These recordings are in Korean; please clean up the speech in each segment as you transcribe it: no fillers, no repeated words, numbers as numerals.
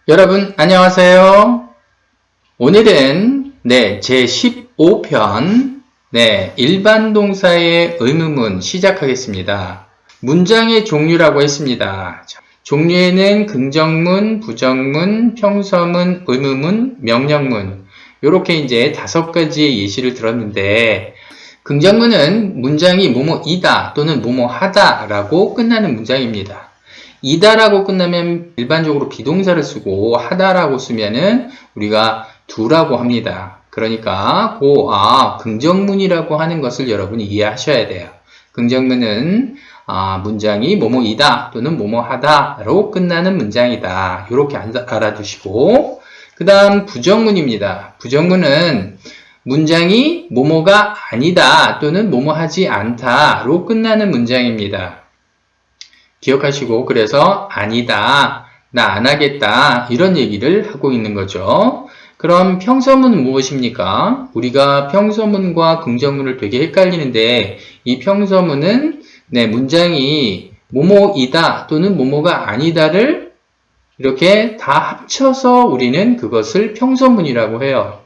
여러분 안녕하세요. 오늘은 제 15편 일반 동사의 의문문 시작하겠습니다. 문장의 종류라고 했습니다. 종류에는 긍정문, 부정문, 평서문, 의문문, 명령문 이렇게 이제 5가지의 예시를 들었는데 긍정문은 문장이 뭐뭐이다 또는 뭐뭐하다 라고 끝나는 문장입니다. 이다라고 끝나면 일반적으로 비동사를 쓰고 하다라고 쓰면은 우리가 두라고 합니다. 그러니까 긍정문이라고 하는 것을 여러분이 이해하셔야 돼요. 긍정문은 문장이 뭐뭐이다 또는 뭐뭐하다로 끝나는 문장이다. 이렇게 알아두시고 그 다음 부정문입니다. 부정문은 문장이 뭐뭐가 아니다 또는 뭐뭐하지 않다로 끝나는 문장입니다. 기억하시고 그래서 아니다, 나 안 하겠다 이런 얘기를 하고 있는 거죠. 그럼 평서문은 무엇입니까? 우리가 평서문과 긍정문을 되게 헷갈리는데 이 평서문은 문장이 뭐뭐이다 또는 뭐뭐가 아니다를 이렇게 다 합쳐서 우리는 그것을 평서문이라고 해요.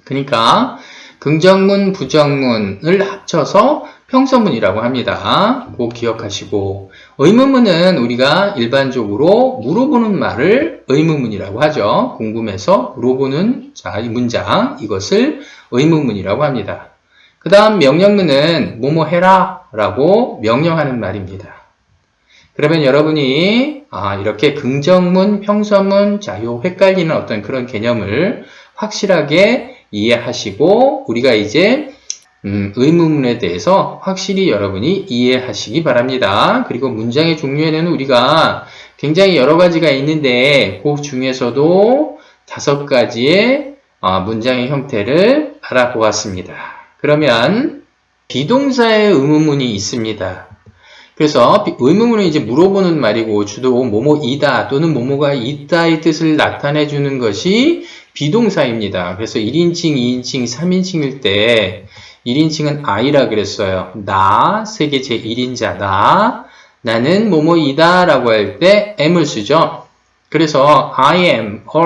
그러니까 긍정문, 부정문을 합쳐서 평서문이라고 합니다. 꼭 기억하시고 의문문은 우리가 일반적으로 물어보는 말을 의문문이라고 하죠. 궁금해서 물어보는 이 문장 이것을 의문문이라고 합니다. 그 다음 명령문은 뭐뭐 해라 라고 명령하는 말입니다. 그러면 여러분이 이렇게 긍정문, 평서문 요 헷갈리는 어떤 그런 개념을 확실하게 이해하시고 우리가 이제 의문문에 대해서 확실히 여러분이 이해하시기 바랍니다. 그리고 문장의 종류에는 우리가 굉장히 여러 가지가 있는데 그 중에서도 5가지의 문장의 형태를 알아보았습니다. 그러면 비동사의 의문문이 있습니다. 그래서 의문문은 이제 물어보는 말이고 주로 뭐뭐이다 또는 뭐뭐가 있다의 뜻을 나타내주는 것이 비동사입니다. 그래서 1인칭, 2인칭, 3인칭일 때 1인칭은 I라 그랬어요. 나, 세계 제1인자 나는 뭐뭐이다 라고 할 때 M을 쓰죠. 그래서 I am a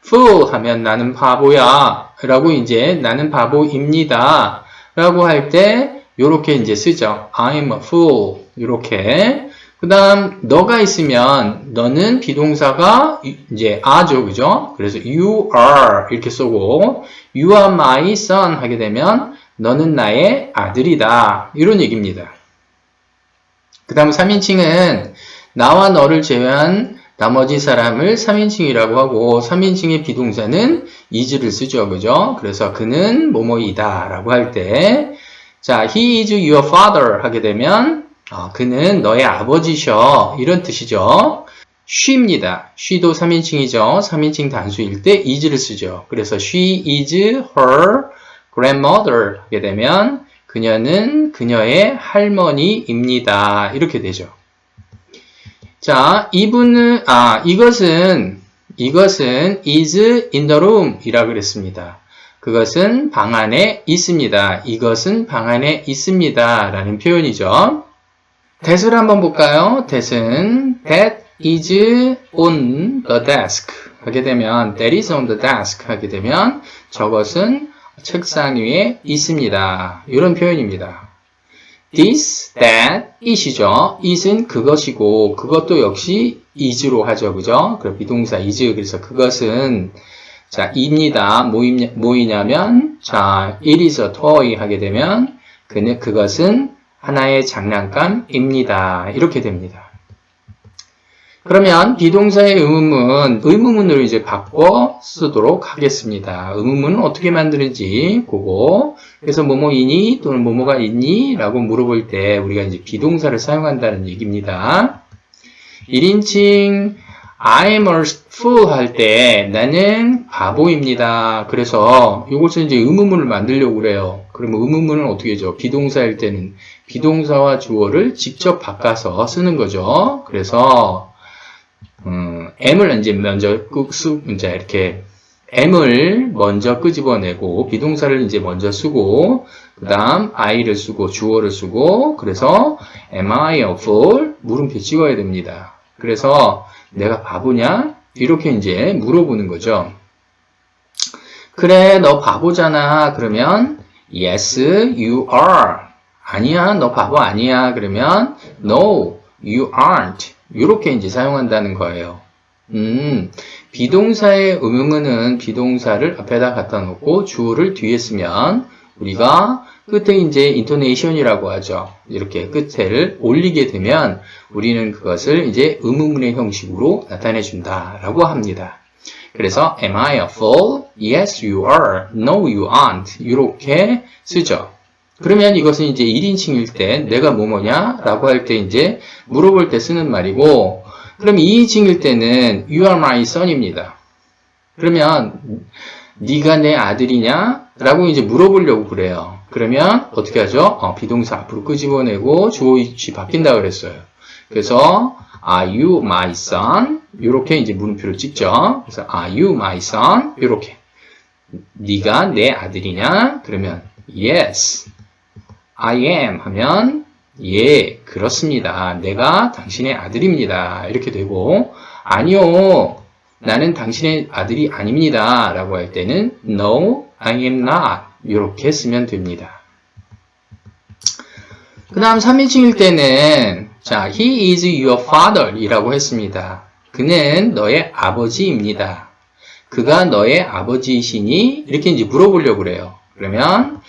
fool 하면 나는 바보야 라고 이제 나는 바보입니다 라고 할 때 요렇게 이제 쓰죠. I'm a fool 이렇게. 그 다음 너가 있으면 너는 비동사가 이제 are죠. 그죠? 그래서 you are 이렇게 쓰고 you are my son 하게 되면 너는 나의 아들이다. 이런 얘기입니다. 그 다음 3인칭은 나와 너를 제외한 나머지 사람을 3인칭이라고 하고 3인칭의 비동사는 is를 쓰죠. 그죠? 그래서 그는 뭐뭐이다 라고 할 때 he is your father 하게 되면 그는 너의 아버지셔 이런 뜻이죠. she입니다. she도 3인칭이죠. 3인칭 단수일 때 is를 쓰죠. 그래서 she is her grandmother 하게 되면 그녀는 그녀의 할머니입니다. 이렇게 되죠. 자, 이것은 is in the room 이라고 그랬습니다. 그것은 방 안에 있습니다. 이것은 방 안에 있습니다. 라는 표현이죠. that을 한번 볼까요? that은 that is on the desk 하게 되면 that is on the desk 하게 되면 저것은 책상 위에 있습니다. 이런 표현입니다. this, that, it이죠. it은 그것이고 그것도 역시 is로 하죠. 그죠? 그럼 비동사 is 그래서 그것은 입니다. 뭐이냐면 it is a toy 하게 되면 그것은 하나의 장난감입니다. 이렇게 됩니다. 그러면 비동사의 의문문으로 이제 바꿔 쓰도록 하겠습니다. 의문문은 어떻게 만드는지 보고 그래서 뭐뭐이니 또는 뭐뭐가 있니? 라고 물어볼 때 우리가 이제 비동사를 사용한다는 얘기입니다. 1인칭 I'm a fool 할 때 나는 바보입니다. 그래서 이것을 이제 의문문을 만들려고 그래요. 그러면 의문문은 어떻게 하죠? 비동사일 때는 비동사와 주어를 직접 바꿔서 쓰는 거죠. 그래서 M을 이제 먼저 이렇게 M을 먼저 끄집어내고 비동사를 이제 먼저 쓰고 그 다음 I를 쓰고 주어를 쓰고 그래서 Am I a fool? 물음표 찍어야 됩니다. 그래서 내가 바보냐? 이렇게 이제 물어보는 거죠. 그래, 너 바보잖아. 그러면 yes, you are. 아니야, 너 바보 아니야. 그러면 no, you aren't. 이렇게 이제 사용한다는 거예요. 비동사의 의문문은 비동사를 앞에다 갖다 놓고 주어를 뒤에 쓰면 우리가 끝에 이제 intonation이라고 하죠. 이렇게 끝에를 올리게 되면 우리는 그것을 이제 의문문의 형식으로 나타내 준다라고 합니다. 그래서 am I a fool? Yes, you are. No, you aren't. 이렇게 쓰죠. 그러면 이것은 이제 1인칭일 때 내가 뭐뭐냐? 라고 할 때 이제 물어볼 때 쓰는 말이고 그럼 2인칭일 때는 you are my son입니다. 그러면 네가 내 아들이냐? 라고 이제 물어보려고 그래요. 그러면 어떻게 하죠? 비동사 앞으로 끄집어내고 주어 위치 바뀐다 그랬어요. 그래서 Are you my son? 이렇게 이제 물음표를 찍죠. 그래서 Are you my son? 이렇게 네가 내 아들이냐? 그러면 Yes, I am 하면 예, 그렇습니다. 내가 당신의 아들입니다. 이렇게 되고 아니요, 나는 당신의 아들이 아닙니다. 라고 할 때는 No, I am not. 이렇게 쓰면 됩니다. 그 다음 3인칭일 때는 자, He is your father 이라고 했습니다. 그는 너의 아버지입니다. 그가 너의 아버지이시니? 이렇게 이제 물어보려고 그래요. 그러면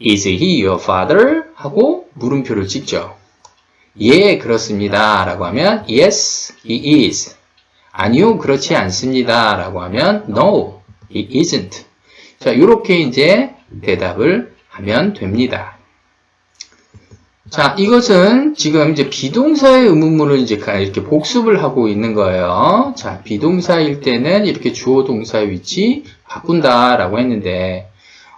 Is he your father? 하고 물음표를 찍죠. 예, 그렇습니다. 라고 하면 Yes, he is. 아니요, 그렇지 않습니다. 라고 하면 No, he isn't. 자, 이렇게 이제 대답을 하면 됩니다. 자, 이것은 지금 이제 비동사의 의문문을 이제 이렇게 복습을 하고 있는 거예요. 자, 비동사일 때는 이렇게 주어 동사의 위치 바꾼다라고 했는데,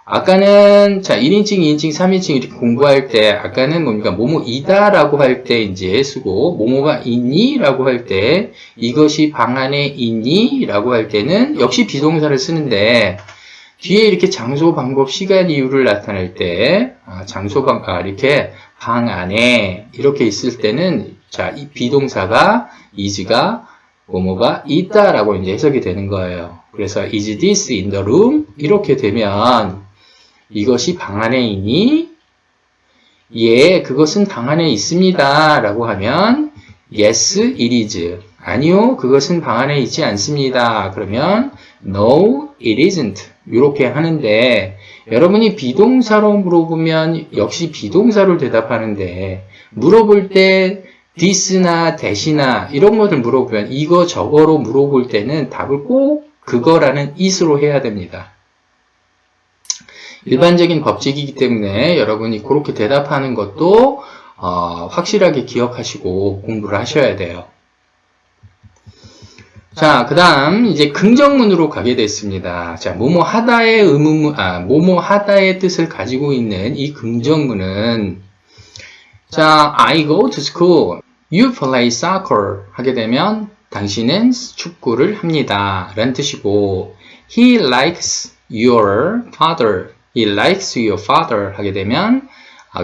아까는, 자, 1인칭, 2인칭, 3인칭 이렇게 공부할 때, 아까는 뭡니까? 뭐뭐이다 라고 할 때 이제 쓰고, 뭐뭐가 있니? 라고 할 때, 이것이 방 안에 있니? 라고 할 때는 역시 비동사를 쓰는데, 뒤에 이렇게 장소, 방법, 시간, 이유를 나타낼 때, 이렇게 방 안에 이렇게 있을 때는 자, 이 비동사가 is가 뭐뭐가 있다라고 이제 해석이 되는 거예요. 그래서 is this in the room? 이렇게 되면 이것이 방 안에 있니? 예, 그것은 방 안에 있습니다라고 하면 yes, it is. 아니요, 그것은 방 안에 있지 않습니다. 그러면 no, it isn't. 이렇게 하는데 여러분이 비동사로 물어보면 역시 비동사로 대답하는데 물어볼 때 this나 that이나 이런 것들 물어보면 이거 저거로 물어볼 때는 답을 꼭 그거라는 it으로 해야 됩니다. 일반적인 법칙이기 때문에 여러분이 그렇게 대답하는 것도 확실하게 기억하시고 공부를 하셔야 돼요. 자, 그 다음, 이제 긍정문으로 가게 됐습니다. 자, 뭐뭐 하다의 의문문, 뭐뭐 하다의 뜻을 가지고 있는 이 긍정문은, 자, I go to school. You play soccer. 하게 되면, 당신은 축구를 합니다. 라는 뜻이고, He likes your father. He likes your father. 하게 되면,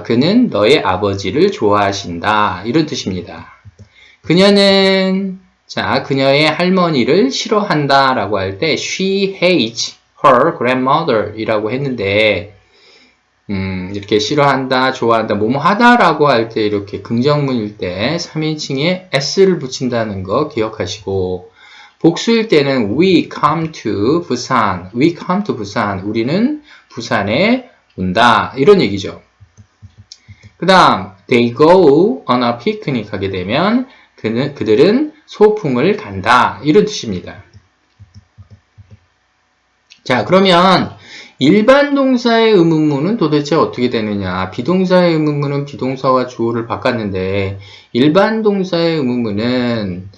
그는 너의 아버지를 좋아하신다. 이런 뜻입니다. 그녀는, 자, 그녀의 할머니를 싫어한다 라고 할 때 she hates her grandmother 이라고 했는데 이렇게 싫어한다, 좋아한다, 뭐뭐 하다 라고 할 때 이렇게 긍정문일 때 3인칭에 s를 붙인다는 거 기억하시고 복수일 때는 we come to 부산, we come to 부산, 우리는 부산에 온다 이런 얘기죠. 그 다음 they go on a picnic 하게 되면 그들은 소풍을 간다 이런 뜻입니다. 자, 그러면 일반 동사의 의문문은 도대체 어떻게 되느냐? 비동사의 의문문은 비동사와 주어를 바꿨는데 일반 동사의 의문문은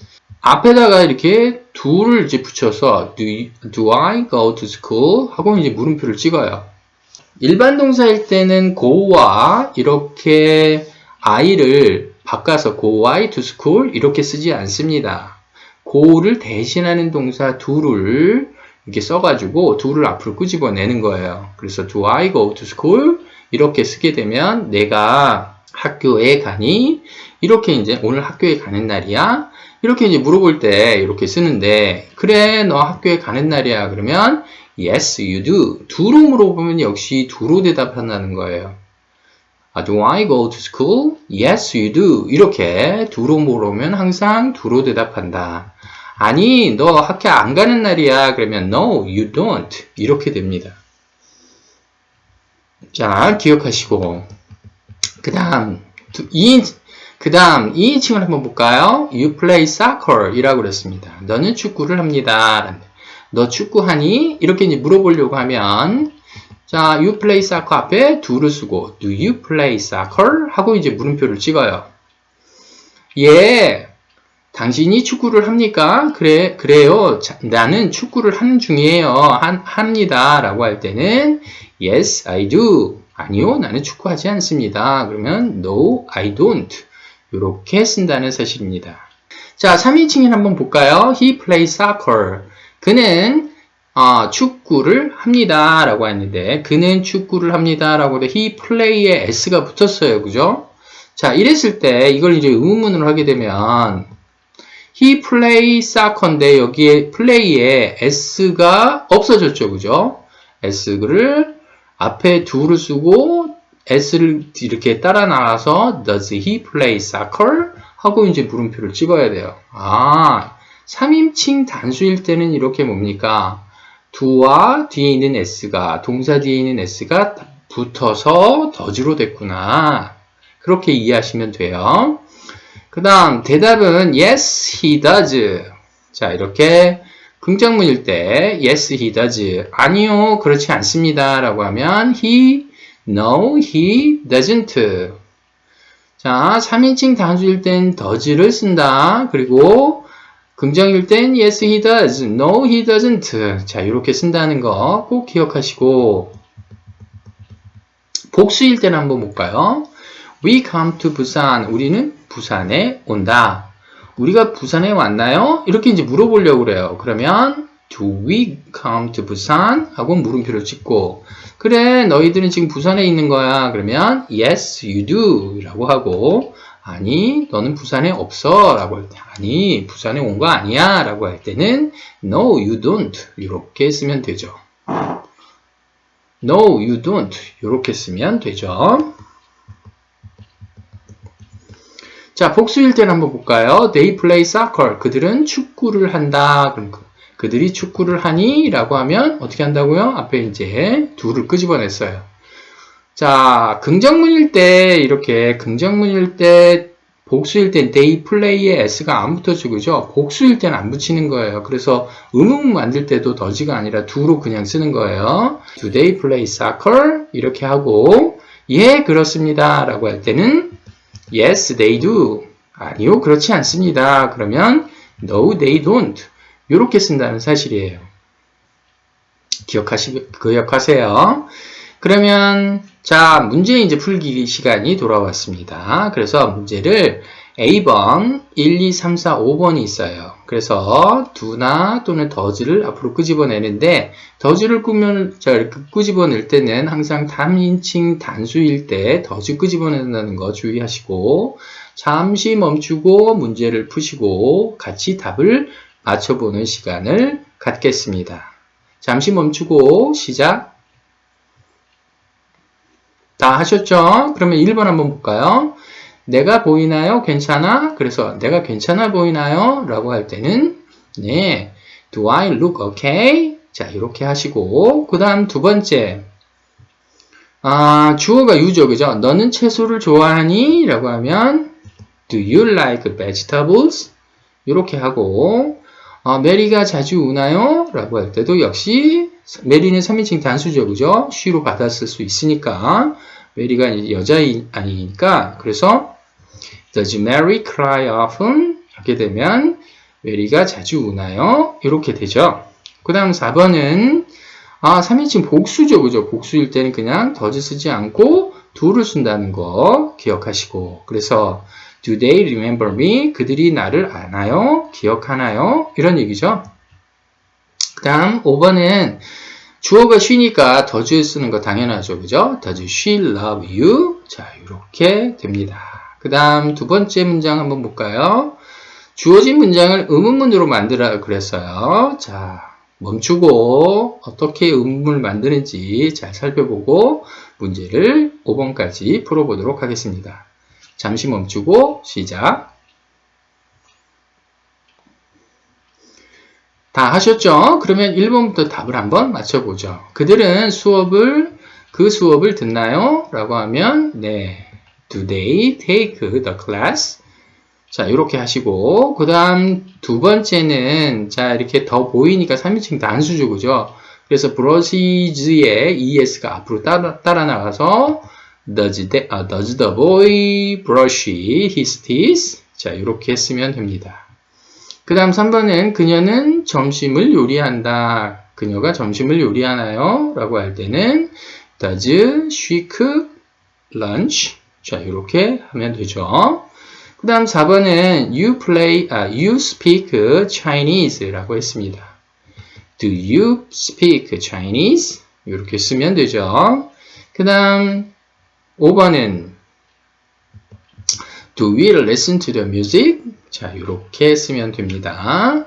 앞에다가 이렇게 do를 이제 붙여서 do I go to school? 하고 이제 물음표를 찍어요. 일반 동사일 때는 go와 이렇게 I를 바꿔서 go I to school 이렇게 쓰지 않습니다. go를 대신하는 동사 do를 이렇게 써가지고 do를 앞으로 끄집어내는 거예요. 그래서 do I go to school 이렇게 쓰게 되면 내가 학교에 가니 이렇게 이제 오늘 학교에 가는 날이야? 이렇게 이제 물어볼 때 이렇게 쓰는데, 그래, 너 학교에 가는 날이야. 그러면 yes, you do. do로 물어보면 역시 do로 대답한다는 거예요. Do I go to school? Yes, you do. 이렇게 do로 물어보면 항상 do로 대답한다. 아니, 너 학교 안 가는 날이야. 그러면 no, you don't. 이렇게 됩니다. 자, 기억하시고. 그 다음 2인칭을 한번 볼까요? You play soccer 이라고 그랬습니다. 너는 축구를 합니다. 너 축구하니? 이렇게 이제 물어보려고 하면, 자, you play soccer 앞에 do를 쓰고, do you play soccer? 하고 이제 물음표를 찍어요. 예, 당신이 축구를 합니까? 그래요. 나는 축구를 하는 중이에요. 합니다. 라고 할 때는, yes, I do. 아니요, 나는 축구하지 않습니다. 그러면, no, I don't. 이렇게 쓴다는 사실입니다. 자, 3인칭을 한번 볼까요? He plays soccer. 그는 축구를 합니다. 라고 했는데, 그는 축구를 합니다. 라고 해도 he play에 s가 붙었어요. 그죠? 자, 이랬을 때 이걸 이제 의문문으로 하게 되면 he plays soccer인데 여기에 play에 s가 없어졌죠. 그죠? s를 앞에 do를 쓰고 s를 이렇게 따라 나와서 does he play soccer? 하고 이제 물음표를 찍어야 돼요. 3인칭 단수일 때는 이렇게 뭡니까? do와 뒤에 있는 s가, 동사 뒤에 있는 s가 붙어서 does로 됐구나. 그렇게 이해하시면 돼요. 그 다음 대답은 yes, he does. 자, 이렇게 긍정문일 때 yes, he does. 아니요, 그렇지 않습니다. 라고 하면 no, he doesn't. 자, 3인칭 단수일 땐 does를 쓴다. 그리고 긍정일 땐 yes, he does. No, he doesn't. 자, 이렇게 쓴다는 거 꼭 기억하시고, 복수일 때는 한번 볼까요? We come to Busan. 우리는 부산에 온다. 우리가 부산에 왔나요? 이렇게 이제 물어보려고 그래요. 그러면 do we come to Busan? 하고 물음표를 찍고, 그래, 너희들은 지금 부산에 있는 거야. 그러면 yes, you do. 라고 하고, 아니, 너는 부산에 없어. 라고 할 때, 아니, 부산에 온 거 아니야. 라고 할 때는 no, you don't. 이렇게 쓰면 되죠. no, you don't. 이렇게 쓰면 되죠. 자, 복수일 때는 한번 볼까요? They play soccer. 그들은 축구를 한다. 그럼 그들이 축구를 하니? 라고 하면 어떻게 한다고요? 앞에 이제 do를 끄집어냈어요. 자, 긍정문일 때 이렇게 긍정문일 때 복수일 때 they play에 s가 안 붙어지고, 그죠? 복수일 때는 안 붙이는 거예요. 그래서 의문문 만들 때도 does가 아니라 do로 그냥 쓰는 거예요. Do they play soccer? 이렇게 하고, 예, 그렇습니다. 라고 할 때는 yes, they do. 아니요, 그렇지 않습니다. 그러면 no, they don't. 이렇게 쓴다는 사실이에요. 기억하세요. 그러면 자, 문제 이제 풀기 시간이 돌아왔습니다. 그래서 문제를 A번, 1, 2, 3, 4, 5번이 있어요. 그래서 do나 또는 does를 앞으로 끄집어내는데, does를 끄집어낼 때는 항상 3인칭 단수일 때 does 끄집어낸다는 거 주의하시고, 잠시 멈추고 문제를 푸시고 같이 답을 맞춰보는 시간을 갖겠습니다. 잠시 멈추고 시작. 다 하셨죠? 그러면 1번 한번 볼까요? 내가 보이나요? 괜찮아? 그래서 내가 괜찮아 보이나요? 라고 할 때는 네, do I look okay? 자, 이렇게 하시고, 그 다음 두 번째, 주어가 you죠, 그죠? 너는 채소를 좋아하니? 라고 하면 do you like vegetables? 이렇게 하고, 메리가 자주 우나요? 라고 할 때도 역시 메리는 3인칭 단수죠, 그죠? she로 받았을 수 있으니까, 메리가 여자아이니까, 그래서 Does Mary cry often? 이렇게 되면 메리가 자주 우나요? 이렇게 되죠. 그 다음 4번은 3인칭 복수죠, 그죠? 복수일 때는 그냥 does 쓰지 않고 do를 쓴다는 거 기억하시고, 그래서 Do they remember me? 그들이 나를 아나요? 기억하나요? 이런 얘기죠. 그 다음 5번은 주어가 she니까 does 쓰는 거 당연하죠, 그죠? Does she love you? 자, 이렇게 됩니다. 그 다음 두 번째 문장 한번 볼까요? 주어진 문장을 의문문으로 만들어 그랬어요. 자, 멈추고 어떻게 의문문을 만드는지 잘 살펴보고 문제를 5번까지 풀어보도록 하겠습니다. 잠시 멈추고 시작. 다 하셨죠? 그러면 1번부터 답을 한번 맞춰보죠. 그들은 그 수업을 듣나요? 라고 하면 네. Do they take the class? 자, 이렇게 하시고 그 다음 두 번째는 자, 이렇게 더 보이니까 3인칭 단수죠. 그죠? 그래서 brushies의 es가 앞으로 따라 나가서 does the boy brush his teeth? 자, 이렇게 했으면 됩니다. 그 다음 3번은 그녀는 점심을 요리한다. 그녀가 점심을 요리하나요? 라고 할 때는 Does she cook lunch? 자, 이렇게 하면 되죠. 그 다음 4번은 You speak Chinese 라고 했습니다. Do you speak Chinese? 이렇게 쓰면 되죠. 그 다음 5번은 Do we listen to the music? 자, 이렇게 쓰면 됩니다.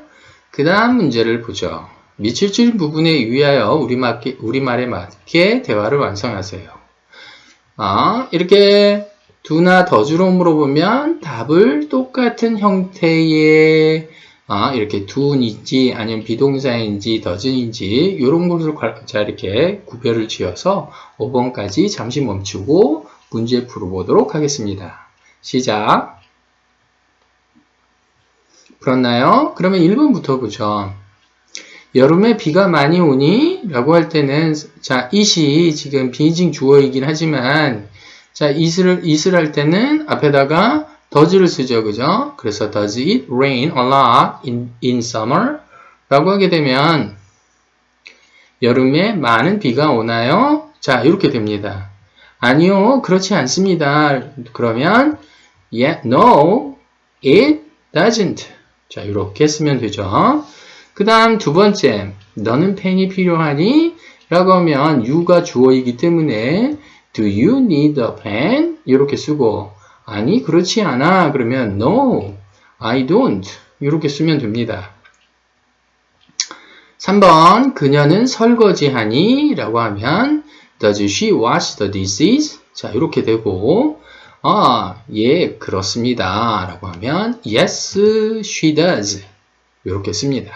그 다음 문제를 보죠. 미칠줄 부분에 유의하여 우리말에 맞게 대화를 완성하세요. 이렇게 do나 does로 물어보면 답을 똑같은 형태의 이렇게 do인지 아니면 비동사인지 does인지 이런 것을 자 이렇게 구별을 지어서 5번까지 잠시 멈추고 문제 풀어보도록 하겠습니다. 시작. 풀었나요? 그러면 1번부터 보죠. 여름에 비가 많이 오니? 라고 할 때는 자, it이 지금 비인칭 주어이긴 하지만 자, it을 할 때는 앞에다가 does를 쓰죠. 그죠? 그래서 does it rain a lot in summer? 라고 하게 되면 여름에 많은 비가 오나요? 자, 이렇게 됩니다. 아니요, 그렇지 않습니다. 그러면 no, it doesn't. 자, 이렇게 쓰면 되죠. 그 다음 두 번째, 너는 펜이 필요하니? 라고 하면 you가 주어이기 때문에 do you need a pen? 이렇게 쓰고 아니, 그렇지 않아. 그러면 no, I don't. 이렇게 쓰면 됩니다. 3번, 그녀는 설거지하니? 라고 하면 does she wash the dishes? 자, 이렇게 되고 예, 그렇습니다. 라고 하면 yes, she does. 이렇게 씁니다.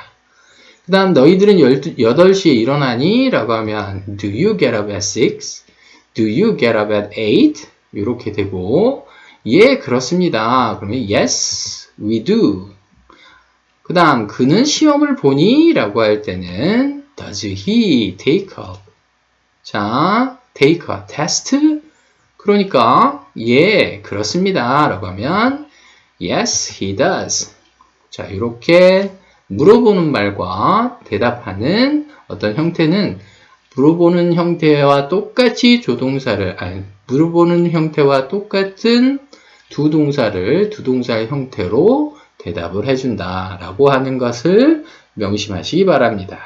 그 다음 너희들은 8시에 일어나니? 라고 하면 do you get up at 6? Do you get up at 8? 이렇게 되고 예, 그렇습니다. 그러면 yes, we do. 그 다음 그는 시험을 보니? 라고 할 때는 does he take up? 자, take a test? 그러니까 예, 그렇습니다. 라고 하면 yes, he does. 자, 이렇게 물어보는 말과 대답하는 어떤 형태는 물어보는 형태와 똑같이 물어보는 형태와 똑같은 두 동사의 형태로 대답을 해준다 라고 하는 것을 명심하시기 바랍니다.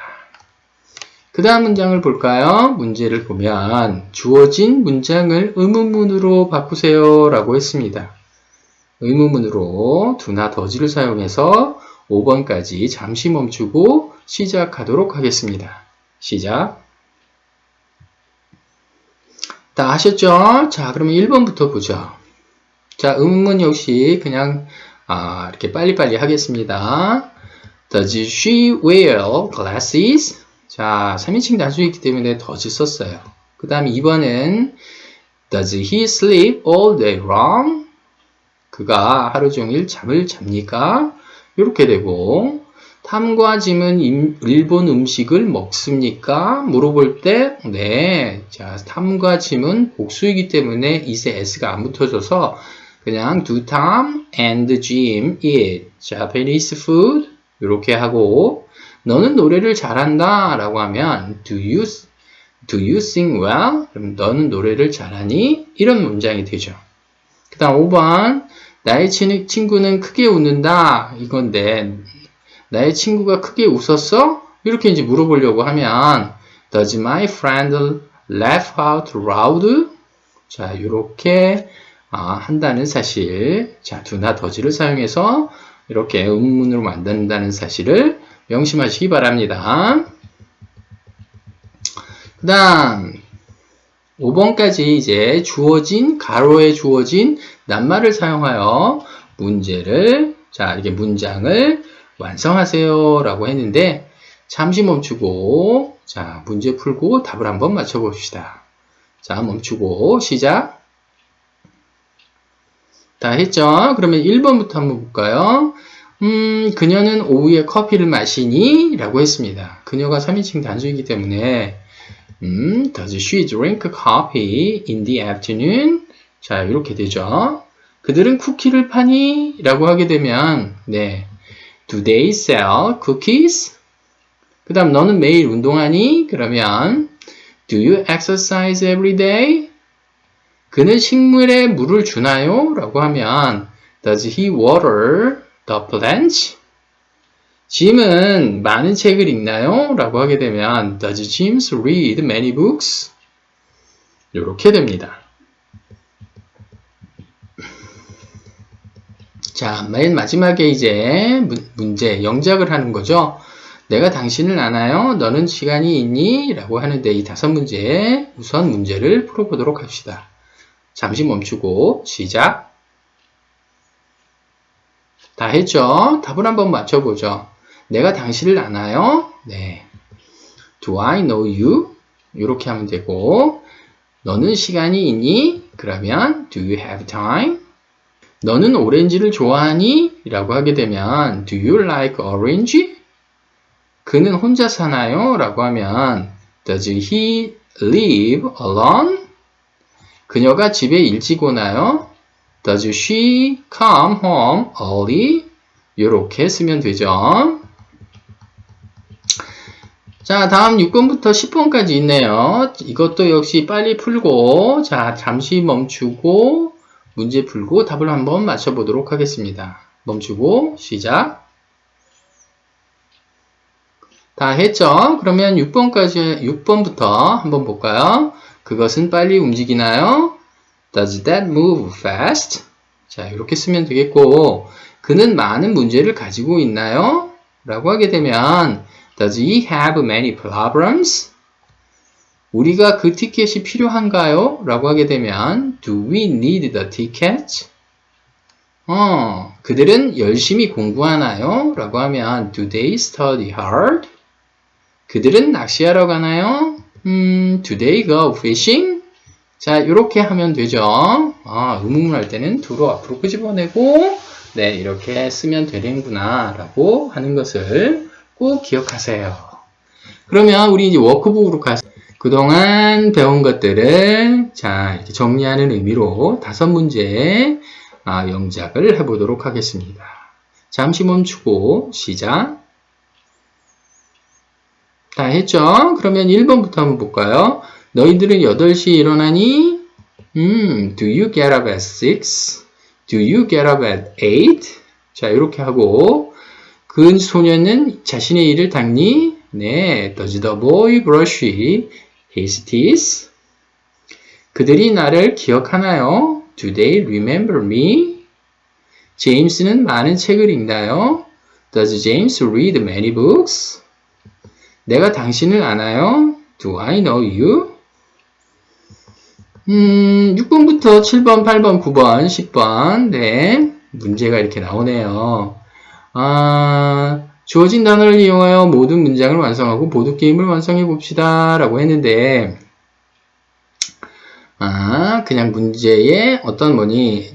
그 다음 문장을 볼까요? 문제를 보면 주어진 문장을 의문문으로 바꾸세요 라고 했습니다. 의문문으로 do나 does를 사용해서 5번까지 잠시 멈추고 시작하도록 하겠습니다. 시작. 다 하셨죠? 자, 그러면 1번부터 보죠. 자, 의문문 역시 그냥 이렇게 빨리빨리 하겠습니다. Does she wear glasses? 자, 3인칭 단수이기 때문에 does 썼어요. 그 다음 2번은 Does he sleep all day long? 그가 하루 종일 잠을 잡니까? 이렇게 되고 탐과 짐은 일본 음식을 먹습니까? 물어볼 때 네, 자, 탐과 짐은 복수이기 때문에 it에 s가 안 붙어져서 그냥 do Tom and Jim eat Japanese food? 이렇게 하고 너는 노래를 잘한다 라고 하면 do you sing well? 그럼 너는 노래를 잘하니? 이런 문장이 되죠. 그 다음 5번 나의 친구는 크게 웃는다 이건데 나의 친구가 크게 웃었어? 이렇게 이제 물어보려고 하면 Does my friend laugh out loud? 자, 이렇게 한다는 사실. 자, do나 does를 사용해서 이렇게 의문문으로 만든다는 사실을 명심하시기 바랍니다. 그 다음 5번까지 이제 주어진, 가로에 주어진 낱말을 사용하여 문제를, 자, 이렇게 문장을 완성하세요 라고 했는데, 잠시 멈추고, 자, 문제 풀고 답을 한번 맞춰봅시다. 자, 멈추고, 시작. 다 했죠? 그러면 1번부터 한번 볼까요? 그녀는 오후에 커피를 마시니? 라고 했습니다. 그녀가 3인칭 단수이기 때문에, does she drink coffee in the afternoon? 자, 이렇게 되죠. 그들은 쿠키를 파니? 라고 하게 되면, 네. Do they sell cookies? 그 다음, 너는 매일 운동하니? 그러면, do you exercise every day? 그는 식물에 물을 주나요? 라고 하면, does he water the plants? 짐은 많은 책을 읽나요? 라고 하게 되면 Does James read many books? 이렇게 됩니다. 자, 맨 마지막에 이제 문제, 영작을 하는 거죠. 내가 당신을 아나요? 너는 시간이 있니? 라고 하는데 이 5문제 우선 문제를 풀어보도록 합시다. 잠시 멈추고 시작. 다 했죠? 답을 한번 맞춰보죠. 내가 당신을 아나요? 네. Do I know you? 이렇게 하면 되고, 너는 시간이 있니? 그러면 Do you have time? 너는 오렌지를 좋아하니? 라고 하게 되면 Do you like orange? 그는 혼자 사나요? 라고 하면 Does he live alone? 그녀가 집에 일찍 오나요? Does she come home early? 이렇게 쓰면 되죠. 자, 다음 6번부터 10번까지 있네요. 이것도 역시 빨리 풀고, 자, 잠시 멈추고, 문제 풀고 답을 한번 맞춰보도록 하겠습니다. 멈추고, 시작. 다 했죠? 그러면 6번부터 한번 볼까요? 그것은 빨리 움직이나요? Does that move fast? 자, 이렇게 쓰면 되겠고, 그는 많은 문제를 가지고 있나요? 라고 하게 되면, Does he have many problems? 우리가 그 티켓이 필요한가요? 라고 하게 되면 Do we need the ticket? 그들은 열심히 공부하나요? 라고 하면 Do they study hard? 그들은 낚시하러 가나요? Do they go fishing? 자, 이렇게 하면 되죠. 의문문 할 때는 do로 앞으로 끄집어내고 네, 이렇게 쓰면 되는구나 라고 하는 것을 꼭 기억하세요. 그러면 우리 이제 워크북으로 가서 그동안 배운 것들을 자, 이렇게 정리하는 의미로 5문제 영작을 해보도록 하겠습니다. 잠시 멈추고 시작. 다 했죠? 그러면 1번부터 한번 볼까요? 너희들은 8시에 일어나니? Do you get up at 6? Do you get up at 8? 자, 이렇게 하고 그 소년은 자신의 이를 닦니? 네, does the boy brush his teeth? 그들이 나를 기억하나요? Do they remember me? 제임스는 많은 책을 읽나요? Does James read many books? 내가 당신을 아나요? Do I know you? 6번부터 7번, 8번, 9번, 10번 네, 문제가 이렇게 나오네요. 주어진 단어를 이용하여 모든 문장을 완성하고 보드게임을 완성해 봅시다 라고 했는데 그냥 문제에 어떤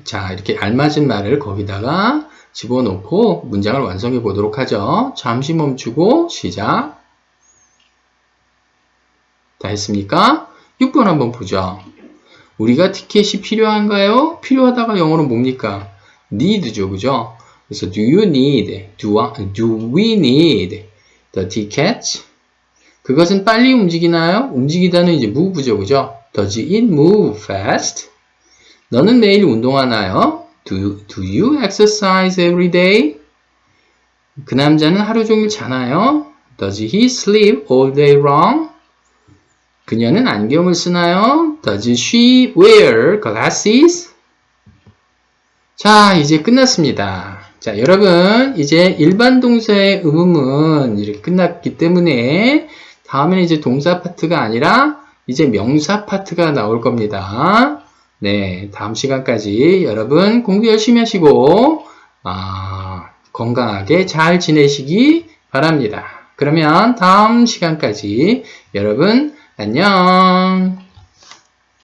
자, 이렇게 알맞은 말을 거기다가 집어넣고 문장을 완성해 보도록 하죠. 잠시 멈추고 시작. 다 했습니까? 6번 한번 보죠. 우리가 티켓이 필요한가요? 필요하다가 영어로 뭡니까? need죠, 그죠? 그래서 do you need, do we need the ticket? 그것은 빨리 움직이나요? 움직이다는 이제 move죠, 그죠? Does it move fast? 너는 매일 운동하나요? Do you exercise every day? 그 남자는 하루 종일 자나요? Does he sleep all day long? 그녀는 안경을 쓰나요? Does she wear glasses? 자, 이제 끝났습니다. 자, 여러분, 이제 일반 동사의 의문문 이렇게 끝났기 때문에 다음에는 이제 동사 파트가 아니라 이제 명사 파트가 나올 겁니다. 네, 다음 시간까지 여러분 공부 열심히 하시고 건강하게 잘 지내시기 바랍니다. 그러면 다음 시간까지 여러분 안녕.